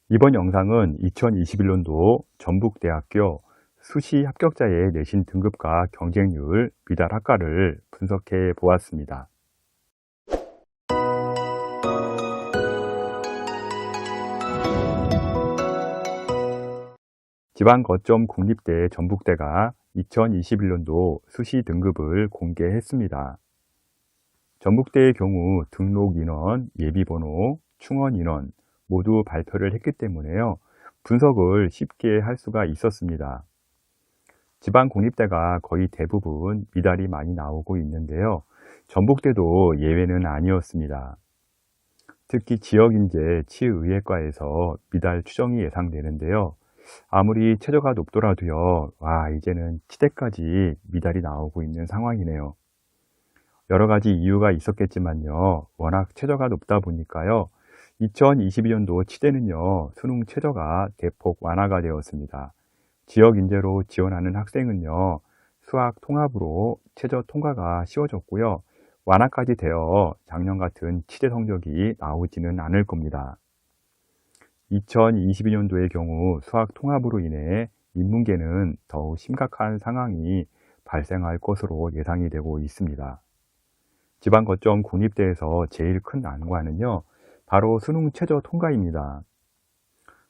이번 영상은 2021년도 전북대학교 수시 합격자의 내신 등급과 경쟁률 미달 학과를 분석해 보았습니다. 지방 거점 국립대 전북대가 2021년도 수시 등급을 공개했습니다. 전북대의 경우 등록 인원, 예비번호, 충원 인원 모두 발표를 했기 때문에요. 분석을 쉽게 할 수가 있었습니다. 지방 공립대가 거의 대부분 미달이 많이 나오고 있는데요. 전북대도 예외는 아니었습니다. 특히 지역인재 치의회과에서 미달 추정이 예상되는데요. 아무리 최저가 높더라도요, 이제는 치대까지 미달이 나오고 있는 상황이네요. 여러 가지 이유가 있었겠지만요, 워낙 최저가 높다 보니까요, 2022년도 치대는요, 수능 최저가 대폭 완화가 되었습니다. 지역 인재로 지원하는 학생은요, 수학 통합으로 최저 통과가 쉬워졌고요, 완화까지 되어 작년 같은 치대 성적이 나오지는 않을 겁니다. 2022년도의 경우 수학 통합으로 인해 인문계는 더욱 심각한 상황이 발생할 것으로 예상이 되고 있습니다. 지방 거점 국립대에서 제일 큰 난관은요, 바로 수능 최저 통과입니다.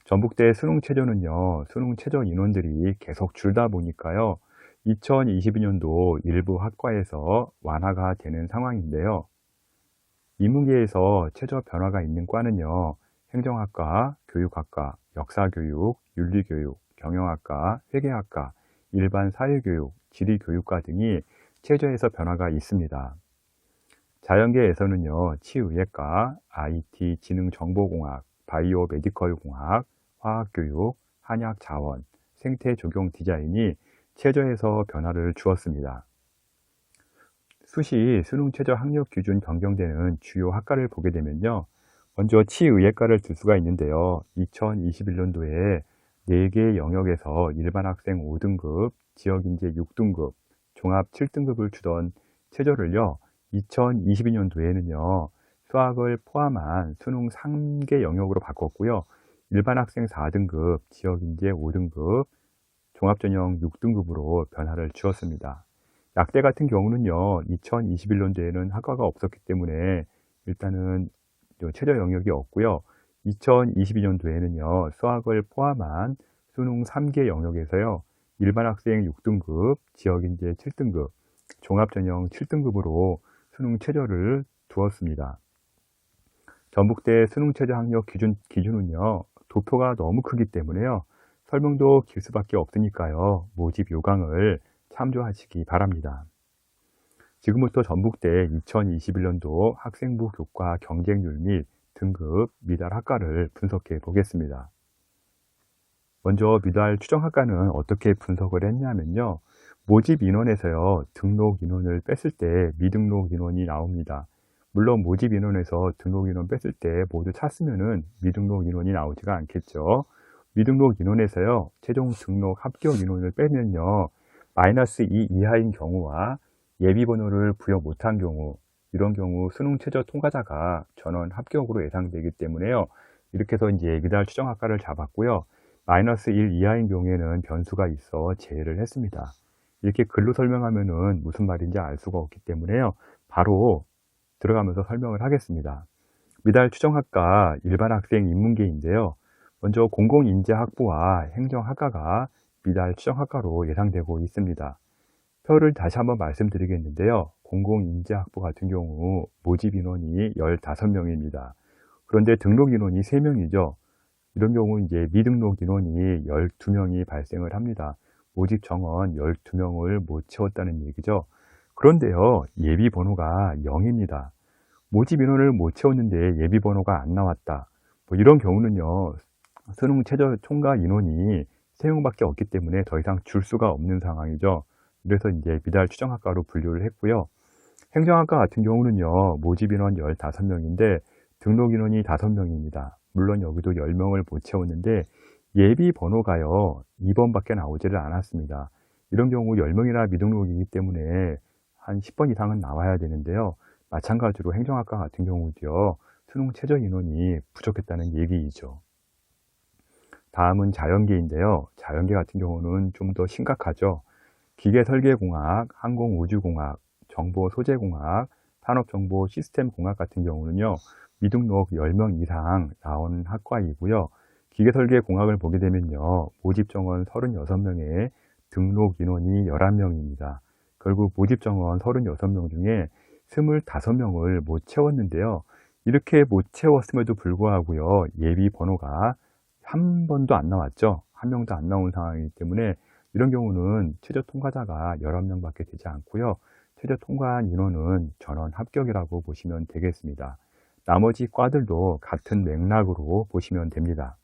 전북대 수능 최저는요, 수능 최저 인원들이 계속 줄다 보니까요, 2022년도 일부 학과에서 완화가 되는 상황인데요. 인문계에서 최저 변화가 있는 과는요, 행정학과, 교육학과, 역사교육, 윤리교육, 경영학과, 회계학과, 일반 사회교육, 지리교육과 등이 최저에서 변화가 있습니다. 자연계에서는요, 치의학과, IT, 지능정보공학, 바이오 메디컬공학, 화학교육, 한약자원, 생태조경 디자인이 최저에서 변화를 주었습니다. 수시 수능 최저 학력 기준 변경되는 주요 학과를 보게 되면요, 먼저 치의학과를 들 수가 있는데요, 2021년도에 4개 영역에서 일반 학생 5등급, 지역인재 6등급, 종합 7등급을 주던 최저를요, 2022년도에는요, 수학을 포함한 수능 3개 영역으로 바꿨고요, 일반 학생 4등급, 지역인재 5등급, 종합전형 6등급으로 변화를 주었습니다. 약대 같은 경우는요, 2021년도에는 학과가 없었기 때문에 일단은 최저 영역이 없고요, 2022년도에는요, 수학을 포함한 수능 3개 영역에서요, 일반 학생 6등급, 지역인재 7등급, 종합전형 7등급으로 수능 최저를 두었습니다. 전북대 수능 최저 학력 기준은요, 도표가 너무 크기 때문에요, 설명도 길 수밖에 없으니까요, 모집 요강을 참조하시기 바랍니다. 지금부터 전북대 2021년도 학생부 교과 경쟁률 및 등급 미달 학과를 분석해 보겠습니다. 먼저 미달 추정 학과는 어떻게 분석을 했냐면요, 모집 인원에서요, 등록 인원을 뺐을 때 미등록 인원이 나옵니다. 물론 모집 인원에서 등록 인원 뺐을 때 모두 찼으면은 미등록 인원이 나오지가 않겠죠. 미등록 인원에서요, 최종 등록 합격 인원을 빼면요, -2 이하인 경우와 예비번호를 부여 못한 경우, 이런 경우 수능 최저 통과자가 전원 합격으로 예상되기 때문에요, 이렇게 해서 이제 미달 추정 학과를 잡았고요, -1 이하인 경우에는 변수가 있어 제외를 했습니다. 이렇게 글로 설명하면은 무슨 말인지 알 수가 없기 때문에요, 바로 들어가면서 설명을 하겠습니다. 미달 추정학과 일반 학생 인문계인데요, 먼저 공공인재학부와 행정학과가 미달 추정학과로 예상되고 있습니다. 표를 다시 한번 말씀드리겠는데요, 공공인재학부 같은 경우 모집 인원이 15명입니다. 그런데 등록 인원이 3명이죠. 이런 경우 이제 미등록 인원이 12명이 발생을 합니다. 모집 정원 12명을 못 채웠다는 얘기죠. 그런데요, 예비 번호가 0입니다. 모집 인원을 못 채웠는데 예비 번호가 안 나왔다, 이런 경우는요, 수능 최저 총과 인원이 3명밖에 없기 때문에 더 이상 줄 수가 없는 상황이죠. 그래서 이제 미달 추정학과로 분류를 했고요. 행정학과 같은 경우는요, 모집 인원 15명인데 등록 인원이 5명입니다. 물론 여기도 10명을 못 채웠는데 예비 번호가요, 2번밖에 나오지를 않았습니다. 이런 경우 10명이나 미등록이기 때문에 한 10번 이상은 나와야 되는데요, 마찬가지로 행정학과 같은 경우도요, 수능 최저 인원이 부족했다는 얘기이죠. 다음은 자연계인데요. 자연계 같은 경우는 좀 더 심각하죠. 기계설계공학, 항공우주공학, 정보소재공학, 산업정보시스템공학 같은 경우는요, 미등록 10명 이상 나오는 학과이고요. 기계설계공학을 보게 되면요, 모집정원 36명에 등록 인원이 11명입니다. 결국 모집정원 36명 중에 25명을 못 채웠는데요. 이렇게 못 채웠음에도 불구하고요, 예비 번호가 한 번도 안 나왔죠. 한 명도 안 나온 상황이기 때문에 이런 경우는 최저 통과자가 11명밖에 되지 않고요. 최저 통과한 인원은 전원 합격이라고 보시면 되겠습니다. 나머지 과들도 같은 맥락으로 보시면 됩니다.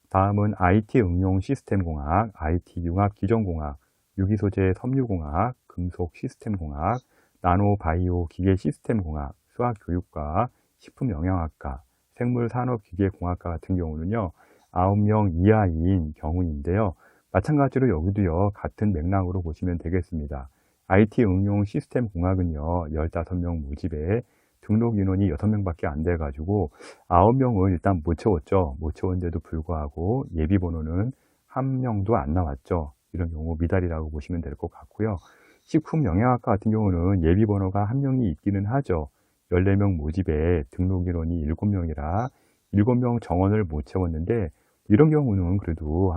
다음은 IT 응용 시스템공학, IT 융합 기전공학, 유기소재 섬유공학, 금속 시스템공학, 나노 바이오 기계 시스템공학, 수학교육과 식품영양학과, 생물산업기계공학과 같은 경우는요, 9명 이하인 경우인데요. 마찬가지로 여기도요, 같은 맥락으로 보시면 되겠습니다. IT 응용 시스템 공학은요, 15명 모집에 등록 인원이 6명밖에 안 돼가지고 9명을 일단 못 채웠죠. 못 채웠는데도 불구하고 예비 번호는 한 명도 안 나왔죠. 이런 경우 미달이라고 보시면 될 것 같고요. 식품영양학과 같은 경우는 예비 번호가 한 명이 있기는 하죠. 14명 모집에 등록 인원이 7명이라 7명 정원을 못 채웠는데, 이런 경우는 그래도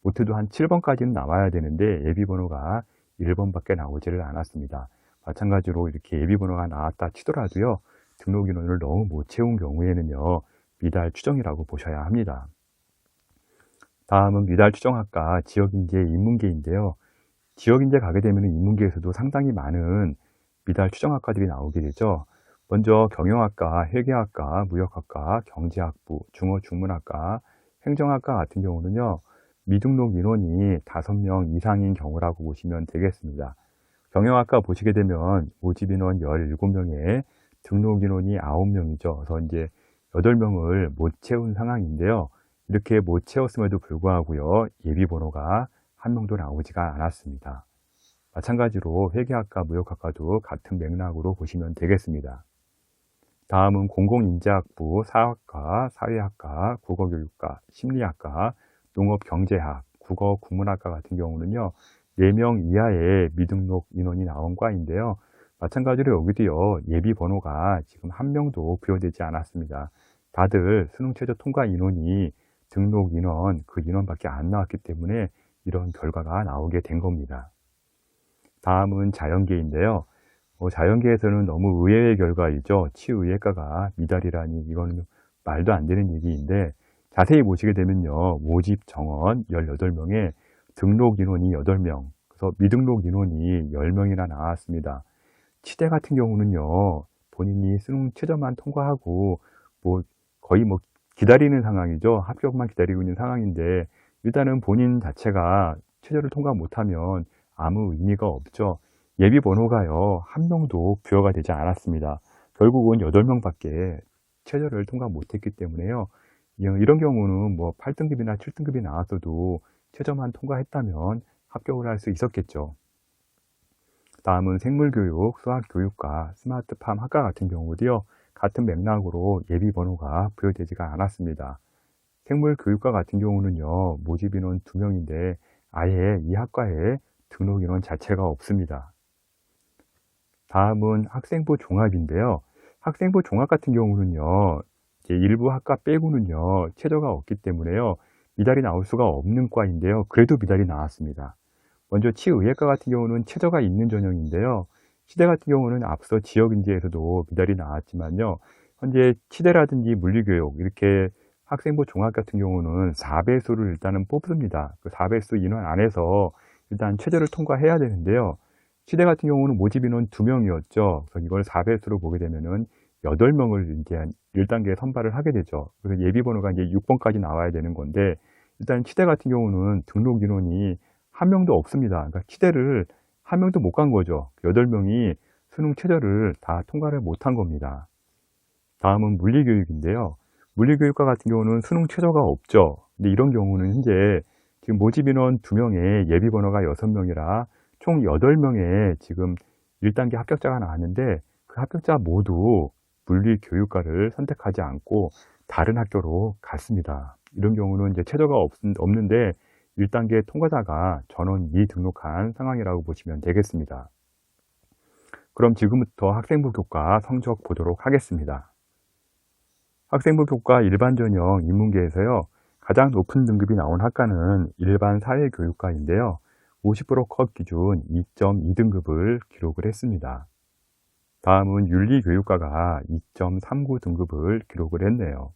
못해도 한 7번까지는 나와야 되는데 예비번호가 1번밖에 나오지를 않았습니다. 마찬가지로 이렇게 예비번호가 나왔다 치더라도요, 등록 인원을 너무 못 채운 경우에는요, 미달 추정이라고 보셔야 합니다. 다음은 미달 추정학과 지역인재 인문계인데요. 지역인재 가게 되면 인문계에서도 상당히 많은 미달 추정학과들이 나오게 되죠. 먼저 경영학과, 회계학과, 무역학과, 경제학부, 중어중문학과, 행정학과 같은 경우는요, 미등록 인원이 5명 이상인 경우라고 보시면 되겠습니다. 경영학과 보시게 되면 모집 인원 17명에 등록 인원이 9명이죠. 그래서 이제 8명을 못 채운 상황인데요. 이렇게 못 채웠음에도 불구하고요, 예비 번호가 한 명도 나오지가 않았습니다. 마찬가지로 회계학과, 무역학과도 같은 맥락으로 보시면 되겠습니다. 다음은 공공인재학부, 사학과, 사회학과, 국어교육과, 심리학과, 농업경제학, 국어국문학과 같은 경우는요, 4명 이하의 미등록 인원이 나온 과인데요. 마찬가지로 여기도요, 예비 번호가 지금 한 명도 부여되지 않았습니다. 다들 수능 최저 통과 인원이 등록 인원, 그 인원밖에 안 나왔기 때문에 이런 결과가 나오게 된 겁니다. 다음은 자연계인데요. 자연계에서는 너무 의외의 결과이죠. 치의학과가 미달이라니 이거는 말도 안 되는 얘기인데, 자세히 보시게 되면요, 모집 정원 18명에 등록 인원이 8명, 그래서 미등록 인원이 10명이나 나왔습니다. 치대 같은 경우는요, 본인이 수능 최저만 통과하고 거의 기다리는 상황이죠. 합격만 기다리고 있는 상황인데, 일단은 본인 자체가 최저를 통과 못하면 아무 의미가 없죠. 예비 번호가요, 한 명도 부여가 되지 않았습니다. 결국은 8명밖에 최저를 통과 못했기 때문에요, 이런 경우는 8등급이나 7등급이 나왔어도 최저만 통과했다면 합격을 할 수 있었겠죠. 다음은 생물교육, 수학교육과 스마트팜 학과 같은 경우도요, 같은 맥락으로 예비 번호가 부여되지가 않았습니다. 생물교육과 같은 경우는요, 모집 인원 2명인데 아예 이 학과에 등록 인원 자체가 없습니다. 다음은 학생부 종합인데요. 학생부 종합 같은 경우는요, 이제 일부 학과 빼고는요, 최저가 없기 때문에요, 미달이 나올 수가 없는 과인데요. 그래도 미달이 나왔습니다. 먼저 치의학과 같은 경우는 최저가 있는 전형인데요. 치대 같은 경우는 앞서 지역인재에서도 미달이 나왔지만요, 현재 치대라든지 물리교육, 이렇게 학생부 종합 같은 경우는 4배수를 일단은 뽑습니다. 그 4배수 인원 안에서 일단 최저를 통과해야 되는데요. 치대 같은 경우는 모집 인원 2명이었죠. 그래서 이걸 4배수로 보게 되면은 8명을 이제 1단계 선발을 하게 되죠. 그래서 예비번호가 이제 6번까지 나와야 되는 건데, 일단 치대 같은 경우는 등록 인원이 한 명도 없습니다. 그러니까 치대를 한 명도 못 간 거죠. 8명이 수능 최저를 다 통과를 못한 겁니다. 다음은 물리교육인데요. 물리교육과 같은 경우는 수능 최저가 없죠. 근데 이런 경우는 현재 지금 모집 인원 2명에 예비 번호가 6명이라 총 8명의 지금 1단계 합격자가 나왔는데, 그 합격자 모두 물리교육과를 선택하지 않고 다른 학교로 갔습니다. 이런 경우는 이제 최저가 없는데 1단계 통과자가 전원 미등록한 상황이라고 보시면 되겠습니다. 그럼 지금부터 학생부 교과 성적 보도록 하겠습니다. 학생부 교과 일반 전형 인문계에서요, 가장 높은 등급이 나온 학과는 일반 사회교육과인데요. 50% 컷 기준 2.2등급을 기록을 했습니다. 다음은 윤리교육과가 2.39 등급을 기록을 했네요.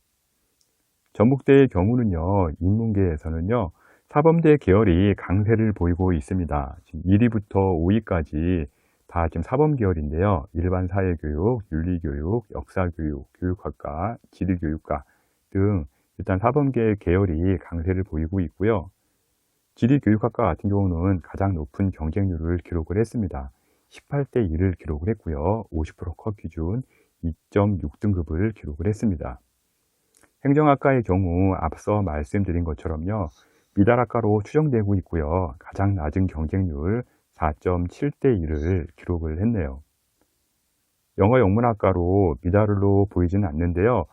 전북대의 경우는요, 인문계에서는요, 사범대 계열이 강세를 보이고 있습니다. 지금 1위부터 5위까지 다 지금 사범 계열인데요. 일반 사회교육, 윤리교육, 역사교육, 교육학과, 지리교육과 등 일단 사범계 계열이 강세를 보이고 있고요. 지리교육학과 같은 경우는 가장 높은 경쟁률을 기록을 했습니다. 18대 1을 기록을 했고요. 50%컷 기준 2.6등급을 기록을 했습니다. 행정학과의 경우 앞서 말씀드린 것처럼요, 미달학과로 추정되고 있고요. 가장 낮은 경쟁률 4.7대 1을 기록을 했네요. 영어 영문학과로 미달로 보이지는 않는데요.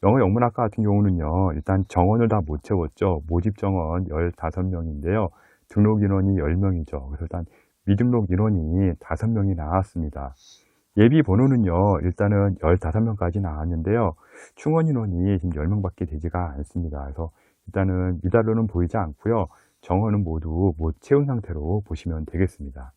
영어 영문학과 같은 경우는요, 일단 정원을 다 못 채웠죠. 모집 정원 15명인데요. 등록 인원이 10명이죠. 그래서 일단 미등록 인원이 5명이 나왔습니다. 예비 번호는요, 일단은 15명까지 나왔는데요. 충원 인원이 지금 10명밖에 되지가 않습니다. 그래서 일단은 미달로는 보이지 않고요. 정원은 모두 못 채운 상태로 보시면 되겠습니다.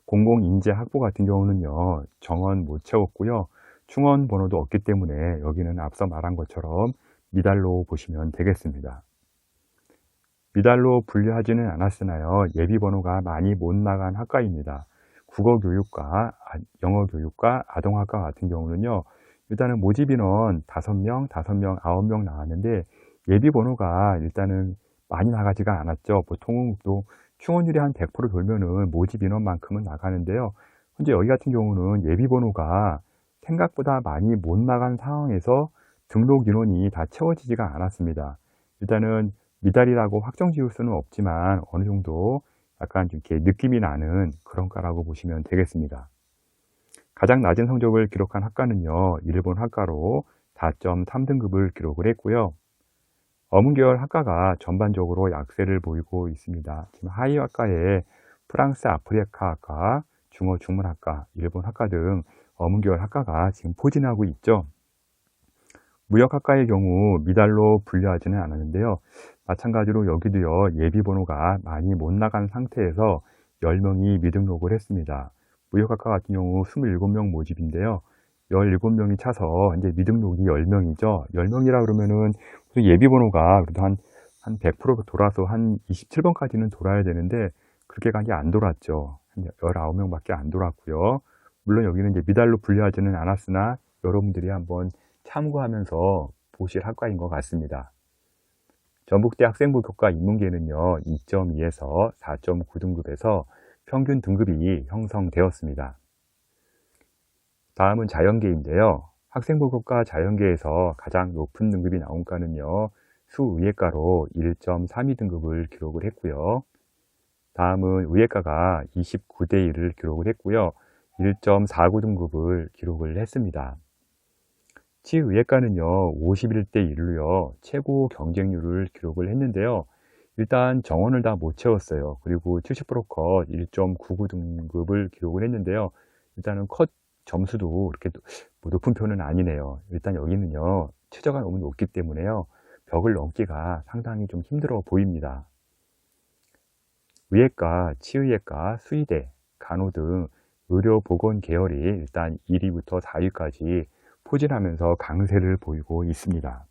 공공인재학부 같은 경우는요, 정원 못 채웠고요. 충원 번호도 없기 때문에 여기는 앞서 말한 것처럼 미달로 보시면 되겠습니다. 미달로 분류하지는 않았으나요, 예비 번호가 많이 못 나간 학과입니다. 국어교육과, 영어교육과, 아동학과 같은 경우는요, 일단은 모집 인원 5명, 5명, 9명 나왔는데 예비 번호가 일단은 많이 나가지가 않았죠. 보통은 또 충원율이 한 100% 돌면은 모집 인원만큼은 나가는데요. 현재 여기 같은 경우는 예비 번호가 생각보다 많이 못 나간 상황에서 등록 인원이 다 채워지지가 않았습니다. 일단은 미달이라고 확정 지을 수는 없지만 어느 정도 약간 이렇게 느낌이 나는 그런 과라고 보시면 되겠습니다. 가장 낮은 성적을 기록한 학과는요, 일본 학과로 4.3등급을 기록을 했고요. 어문계열 학과가 전반적으로 약세를 보이고 있습니다. 지금 하위 학과에 프랑스 아프리카 학과, 중어 중문학과, 일본 학과 등 어문계열 학과가 지금 포진하고 있죠. 무역학과의 경우 미달로 분류하지는 않았는데요. 마찬가지로 여기도요, 예비 번호가 많이 못 나간 상태에서 10명이 미등록을 했습니다. 무역학과 같은 경우 27명 모집인데요. 17명이 차서 이제 미등록이 10명이죠. 10명이라 그러면은 예비 번호가 그래도 한 100% 돌아서 한 27번까지는 돌아야 되는데 그렇게 간 게 안 돌았죠. 한 19명밖에 안 돌았고요. 물론 여기는 이제 미달로 분류하지는 않았으나 여러분들이 한번 참고하면서 보실 학과인 것 같습니다. 전북대 학생부 교과 인문계는요, 2.2에서 4.9등급에서 평균 등급이 형성되었습니다. 다음은 자연계인데요. 학생부 교과 자연계에서 가장 높은 등급이 나온 과는요, 수의예과로 1.32등급을 기록을 했고요. 다음은 의예과가 29대 1을 기록을 했고요. 1.49등급을 기록을 했습니다. 치의예과는요, 51대 1로요, 최고 경쟁률을 기록을 했는데요. 일단 정원을 다 못 채웠어요. 그리고 70% 컷 1.99등급을 기록을 했는데요. 일단은 컷 점수도 그렇게 높은 편은 아니네요. 일단 여기는요, 최저가 너무 높기 때문에요, 벽을 넘기가 상당히 좀 힘들어 보입니다. 의예과, 치의예과, 수의대, 간호 등 의료보건 계열이 일단 1위부터 4위까지 포진하면서 강세를 보이고 있습니다.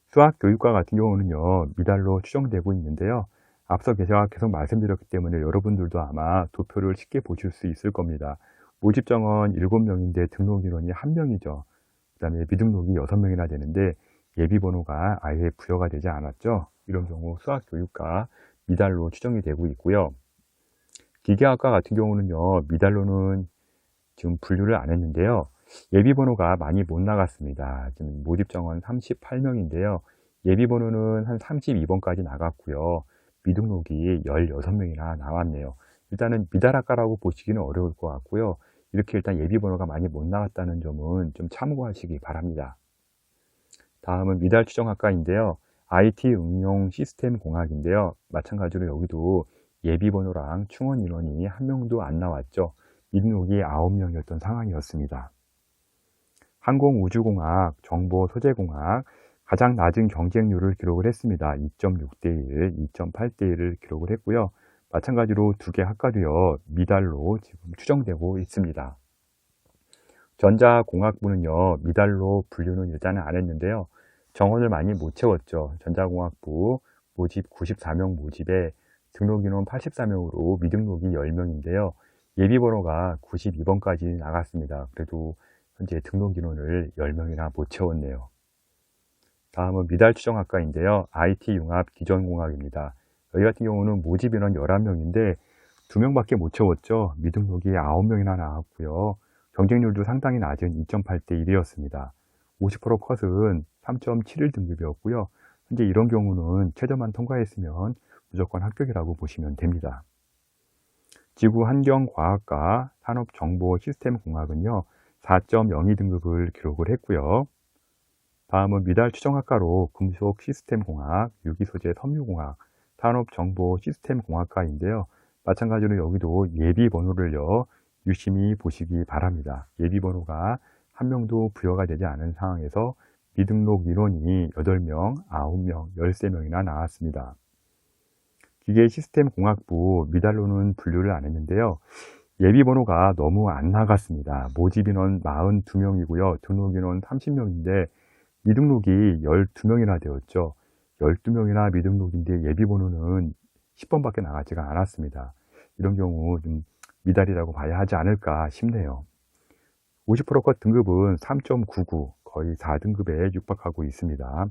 수학교육과 같은 경우는요, 미달로 추정되고 있는데요. 앞서 제가 계속 말씀드렸기 때문에 여러분들도 아마 도표를 쉽게 보실 수 있을 겁니다. 모집 정원 7명인데 등록 인원이 1명이죠. 그 다음에 미등록이 6명이나 되는데 예비 번호가 아예 부여가 되지 않았죠. 이런 경우 수학교육과 미달로 추정이 되고 있고요. 기계학과 같은 경우는요, 미달로는 지금 분류를 안 했는데요. 예비 번호가 많이 못 나갔습니다. 지금 모집 정원 38명인데요. 예비 번호는 한 32번까지 나갔고요. 미등록이 16명이나 나왔네요. 일단은 미달학과라고 보시기는 어려울 것 같고요. 이렇게 일단 예비 번호가 많이 못 나갔다는 점은 좀 참고하시기 바랍니다. 다음은 미달 추정학과인데요. IT 응용 시스템 공학인데요. 마찬가지로 여기도 예비번호랑 충원 인원이 한 명도 안 나왔죠. 민록이 9명이었던 상황이었습니다. 항공우주공학, 정보소재공학 가장 낮은 경쟁률을 기록을 했습니다. 2.6대 1, 2.8대 1을 기록을 했고요. 마찬가지로 두 개 학과도요, 미달로 지금 추정되고 있습니다. 전자공학부는요, 미달로 분류는 일단은 안 했는데요. 정원을 많이 못 채웠죠. 전자공학부 모집 94명 모집에 등록인원 84명으로 미등록이 10명인데요. 예비번호가 92번까지 나갔습니다. 그래도 현재 등록인원을 10명이나 못 채웠네요. 다음은 미달 추정학과인데요. IT 융합 기존공학입니다. 여기 같은 경우는 모집 인원 11명인데 2명밖에 못 채웠죠. 미등록이 9명이나 나왔고요. 경쟁률도 상당히 낮은 2.8대 1이었습니다. 50% 컷은 3.71 등급이었고요. 현재 이런 경우는 최저만 통과했으면 무조건 합격이라고 보시면 됩니다. 지구환경과학과 산업정보시스템공학은요, 4.02 등급을 기록을 했고요. 다음은 미달 추정학과로 금속시스템공학, 유기소재 섬유공학, 산업정보시스템공학과인데요. 마찬가지로 여기도 예비번호를요, 유심히 보시기 바랍니다. 예비번호가 한 명도 부여가 되지 않은 상황에서 미등록 인원이 8명, 9명, 13명이나 나왔습니다. 기계시스템공학부 미달로는 분류를 안 했는데요. 예비번호가 너무 안 나갔습니다. 모집 인원 42명이고요. 등록 인원 30명인데 미등록이 12명이나 되었죠. 12명이나 미등록인데 예비번호는 10번밖에 나가지가 않았습니다. 이런 경우 좀 미달이라고 봐야 하지 않을까 싶네요. 50%컷 등급은 3.99, 거의 4등급에 육박하고 있습니다.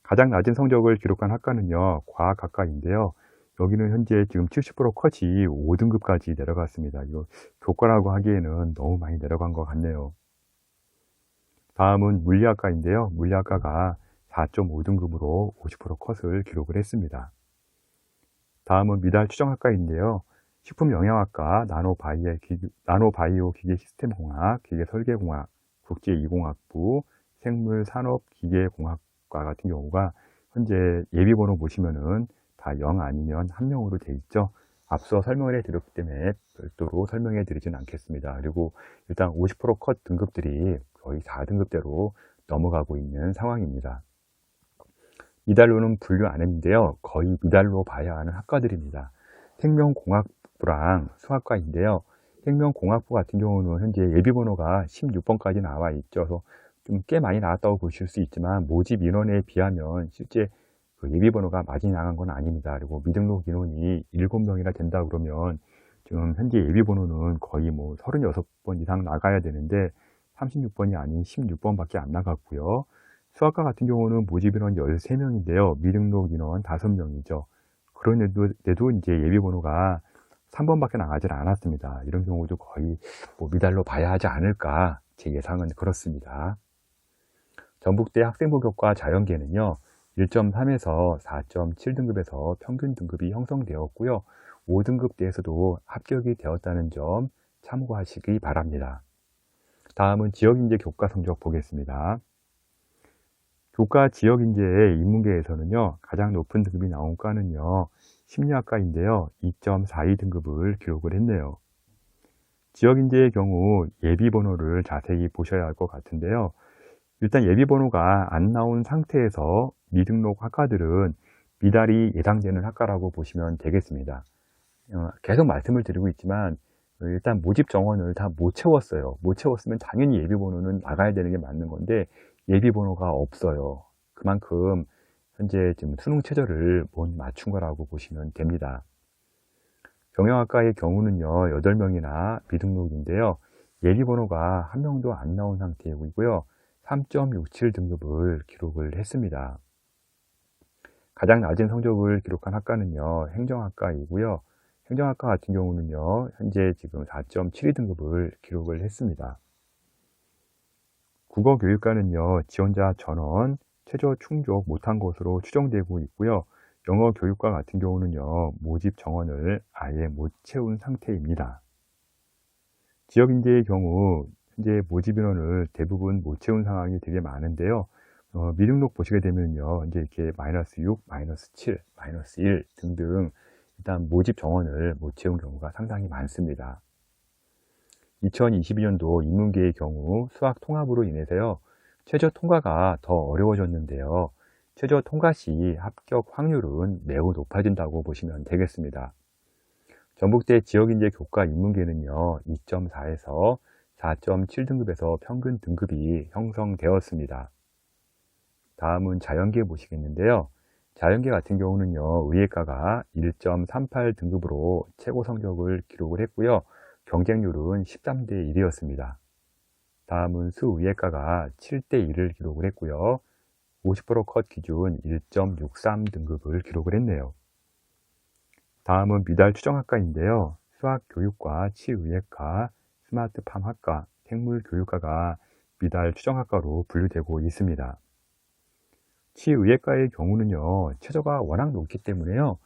가장 낮은 성적을 기록한 학과는요, 과학학과인데요. 여기는 현재 지금 70% 컷이 5등급까지 내려갔습니다. 이거 교과라고 하기에는 너무 많이 내려간 것 같네요. 다음은 물리학과인데요. 물리학과가 4.5등급으로 50% 컷을 기록을 했습니다. 다음은 미달 추정학과인데요. 식품영양학과, 나노바이오 기계시스템공학, 기계설계공학, 국제2공학부, 생물산업기계공학과 같은 경우가 현재 예비번호 보시면은 다 0 아니면 1명으로 되어 있죠. 앞서 설명을 해드렸기 때문에 별도로 설명해 드리진 않겠습니다. 그리고 일단 50% 컷 등급들이 거의 4등급대로 넘어가고 있는 상황입니다. 미달로는 분류 안 했는데요. 거의 미달로 봐야 하는 학과들입니다. 생명공학부랑 수학과인데요. 생명공학부 같은 경우는 현재 예비번호가 16번까지 나와 있죠. 그래서 좀 꽤 많이 나왔다고 보실 수 있지만 모집 인원에 비하면 실제 그 예비번호가 많이 나간 건 아닙니다. 그리고 미등록 인원이 7명이나 된다 그러면 지금 현재 예비번호는 거의 뭐 36번 이상 나가야 되는데 36번이 아닌 16번밖에 안 나갔고요. 수학과 같은 경우는 모집 인원 13명인데요. 미등록 인원 5명이죠. 그런데도 이제 예비번호가 3번밖에 나가질 않았습니다. 이런 경우도 거의 뭐 미달로 봐야 하지 않을까, 제 예상은 그렇습니다. 전북대 학생부교과 자연계는요, 1.3에서 4.7등급에서 평균 등급이 형성되었고요. 5등급대에서도 합격이 되었다는 점 참고하시기 바랍니다. 다음은 지역인재 교과 성적 보겠습니다. 교과 지역인재의 인문계에서는요, 가장 높은 등급이 나온 과는요, 심리학과인데요, 2.42 등급을 기록을 했네요. 지역인재의 경우 예비번호를 자세히 보셔야 할 것 같은데요. 일단 예비번호가 안 나온 상태에서 미등록 학과들은 미달이 예상되는 학과라고 보시면 되겠습니다. 계속 말씀을 드리고 있지만 일단 모집 정원을 다 못 채웠어요. 못 채웠으면 당연히 예비번호는 나가야 되는 게 맞는 건데 예비번호가 없어요. 그만큼 현재 지금 수능 최저를 못 맞춘 거라고 보시면 됩니다. 경영학과의 경우는요, 8명이나 미등록인데요. 예비번호가 한 명도 안 나온 상태이고요. 3.67 등급을 기록을 했습니다. 가장 낮은 성적을 기록한 학과는요, 행정학과이고요. 행정학과 같은 경우는요, 현재 지금 4.72 등급을 기록을 했습니다. 국어교육과는요, 지원자 전원, 최저 충족 못한 것으로 추정되고 있고요. 영어교육과 같은 경우는요, 모집 정원을 아예 못 채운 상태입니다. 지역인재의 경우 현재 모집 인원을 대부분 못 채운 상황이 되게 많은데요. 미등록 보시게 되면요. 이제 이렇게 마이너스 6, 마이너스 7, 마이너스 1 등등 일단 모집 정원을 못 채운 경우가 상당히 많습니다. 2022년도 인문계의 경우 수학 통합으로 인해서요. 최저 통과가 더 어려워졌는데요. 최저 통과 시 합격 확률은 매우 높아진다고 보시면 되겠습니다. 전북대 지역인재 교과 인문계는요. 2.4에서 4.7 등급에서 평균 등급이 형성되었습니다. 다음은 자연계 보시겠는데요. 자연계 같은 경우는요. 의예과가 1.38 등급으로 최고 성적을 기록을 했고요. 경쟁률은 13대 1이었습니다. 다음은 수의예과가 7대 1을 기록을 했고요. 50% 컷 기준 1.63 등급을 기록을 했네요. 다음은 미달 추정학과인데요. 수학교육과 치의예과, 스마트팜학과, 생물교육과가 미달 추정학과로 분류되고 있습니다. 치의예과의 경우는요. 최저가 워낙 높기 때문에요.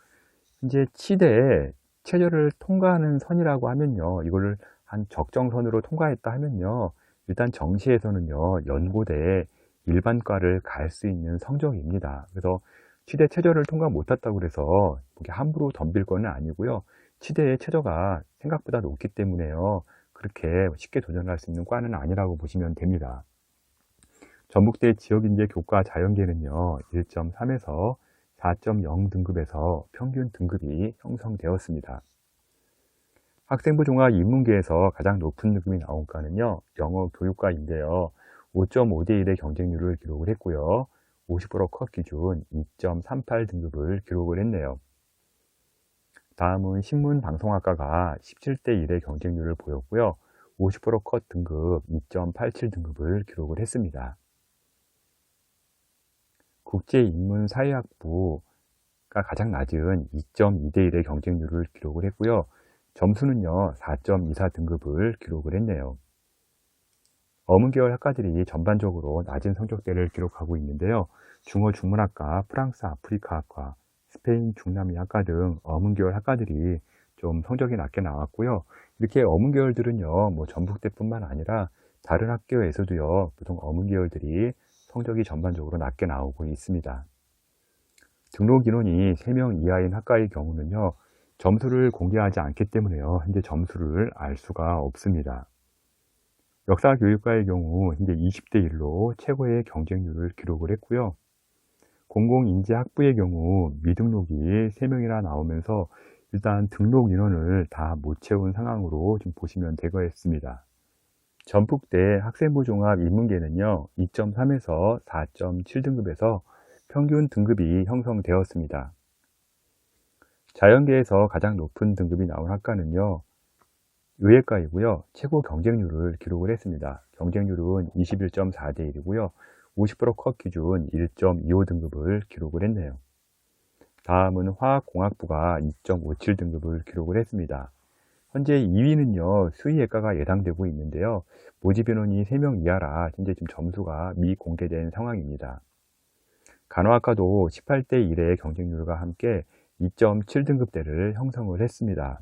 이제 치대에 최저를 통과하는 선이라고 하면요. 이거를 한 적정선으로 통과했다 하면요. 일단 정시에서는요. 연고대 일반과를 갈 수 있는 성적입니다. 그래서 치대 최저를 통과 못했다고 해서 함부로 덤빌 건 아니고요. 치대의 최저가 생각보다 높기 때문에요. 그렇게 쉽게 도전할 수 있는 과는 아니라고 보시면 됩니다. 전북대 지역인재 교과 자연계는요. 1.3에서 4.0 등급에서 평균 등급이 형성되었습니다. 학생부 종합 인문계에서 가장 높은 등급이 나온 과는요. 영어 교육과인데요. 5.5대 1의 경쟁률을 기록을 했고요. 50% 컷 기준 2.38 등급을 기록을 했네요. 다음은 신문방송학과가 17대 1의 경쟁률을 보였고요. 50% 컷 등급 2.87 등급을 기록을 했습니다. 국제인문사회학부가 가장 낮은 2.2대 1의 경쟁률을 기록을 했고요. 점수는요 4.24 등급을 기록을 했네요. 어문계열 학과들이 전반적으로 낮은 성적대를 기록하고 있는데요. 중어 중문학과, 프랑스 아프리카학과, 스페인 중남미 학과 등 어문계열 학과들이 좀 성적이 낮게 나왔고요. 이렇게 어문계열들은요 뭐 전북대뿐만 아니라 다른 학교에서도요 보통 어문계열들이 성적이 전반적으로 낮게 나오고 있습니다. 등록 인원이 3명 이하인 학과의 경우는요 점수를 공개하지 않기 때문에요 현재 점수를 알 수가 없습니다. 역사교육과의 경우 현재 20대 1로 최고의 경쟁률을 기록을 했고요. 공공인재학부의 경우 미등록이 3명이나 나오면서 일단 등록 인원을 다 못 채운 상황으로 좀 보시면 되겠습니다. 전북대 학생부 종합 인문계는요 2.3에서 4.7 등급에서 평균 등급이 형성되었습니다. 자연계에서 가장 높은 등급이 나온 학과는요 의예과이고요. 최고 경쟁률을 기록을 했습니다. 경쟁률은 21.4대 1이고요. 50% 컷 기준 1.25 등급을 기록을 했네요. 다음은 화학공학부가 2.57 등급을 기록을 했습니다. 현재 2위는요. 수의예과가 예상되고 있는데요. 모집 인원이 3명 이하라 현재 지금 점수가 미공개된 상황입니다. 간호학과도 18대 1의 경쟁률과 함께 2.7 등급대를 형성을 했습니다.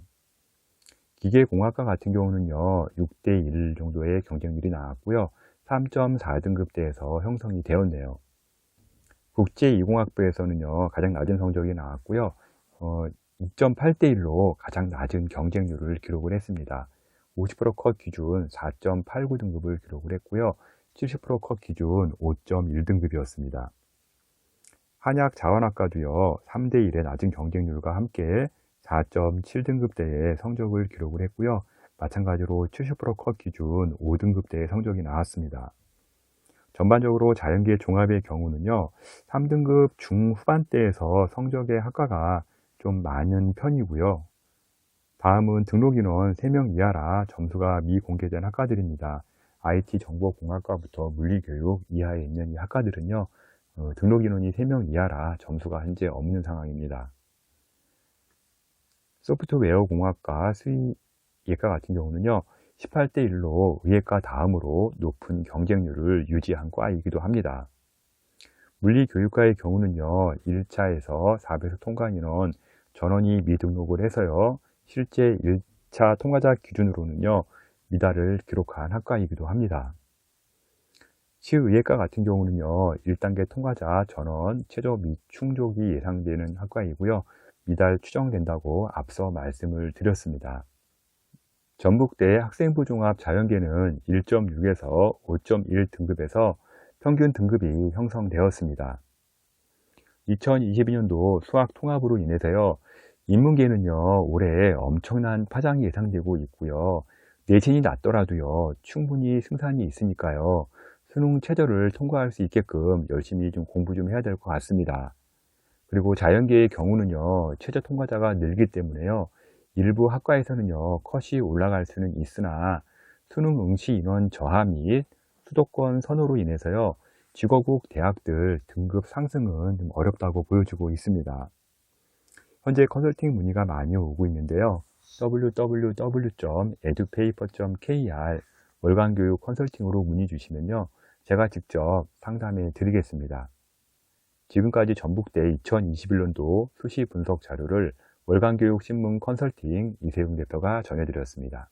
기계공학과 같은 경우는요 6대 1 정도의 경쟁률이 나왔고요 3.4 등급대에서 형성이 되었네요. 국제이공학부에서는요 가장 낮은 성적이 나왔고요 2.8대 1로 가장 낮은 경쟁률을 기록을 했습니다. 50% 컷 기준 4.89 등급을 기록을 했고요 70% 컷 기준 5.1 등급이었습니다. 한약자원학과도요 3대 1의 낮은 경쟁률과 함께 4.7 등급대의 성적을 기록을 했고요. 마찬가지로 70% 컷 기준 5등급대의 성적이 나왔습니다. 전반적으로 자연계 종합의 경우는요. 3등급 중후반대에서 성적의 학과가 좀 많은 편이고요. 다음은 등록인원 3명 이하라 점수가 미공개된 학과들입니다. IT 정보공학과부터 물리교육 이하에 있는 이 학과들은요. 등록인원이 3명 이하라 점수가 현재 없는 상황입니다. 소프트웨어 공학과 수의예과 같은 경우는요 18대 1로 의예과 다음으로 높은 경쟁률을 유지한 과이기도 합니다. 물리교육과의 경우는요 1차에서 4배수 통과 인원 전원이 미등록을 해서요 실제 1차 통과자 기준으로는요 미달을 기록한 학과이기도 합니다. 시의회과 같은 경우는요, 1단계 통과자 전원, 최저 및 충족이 예상되는 학과이고요. 이달 추정된다고 앞서 말씀을 드렸습니다. 전북대 학생부 종합 자연계는 1.6에서 5.1 등급에서 평균 등급이 형성되었습니다. 2022년도 수학 통합으로 인해서요, 인문계는요, 올해 엄청난 파장이 예상되고 있고요. 내신이 낮더라도요, 충분히 승산이 있으니까요, 수능 최저를 통과할 수 있게끔 열심히 좀 공부 좀 해야 될 것 같습니다. 그리고 자연계의 경우는요, 최저 통과자가 늘기 때문에요, 일부 학과에서는요, 컷이 올라갈 수는 있으나 수능 응시 인원 저하 및 수도권 선호로 인해서요, 지거국 대학들 등급 상승은 좀 어렵다고 보여지고 있습니다. 현재 컨설팅 문의가 많이 오고 있는데요. www.edupaper.kr 월간교육 컨설팅으로 문의 주시면요, 제가 직접 상담해 드리겠습니다. 지금까지 전북대 2021년도 수시 분석 자료를 월간교육신문 컨설팅 이세웅 대표가 전해드렸습니다.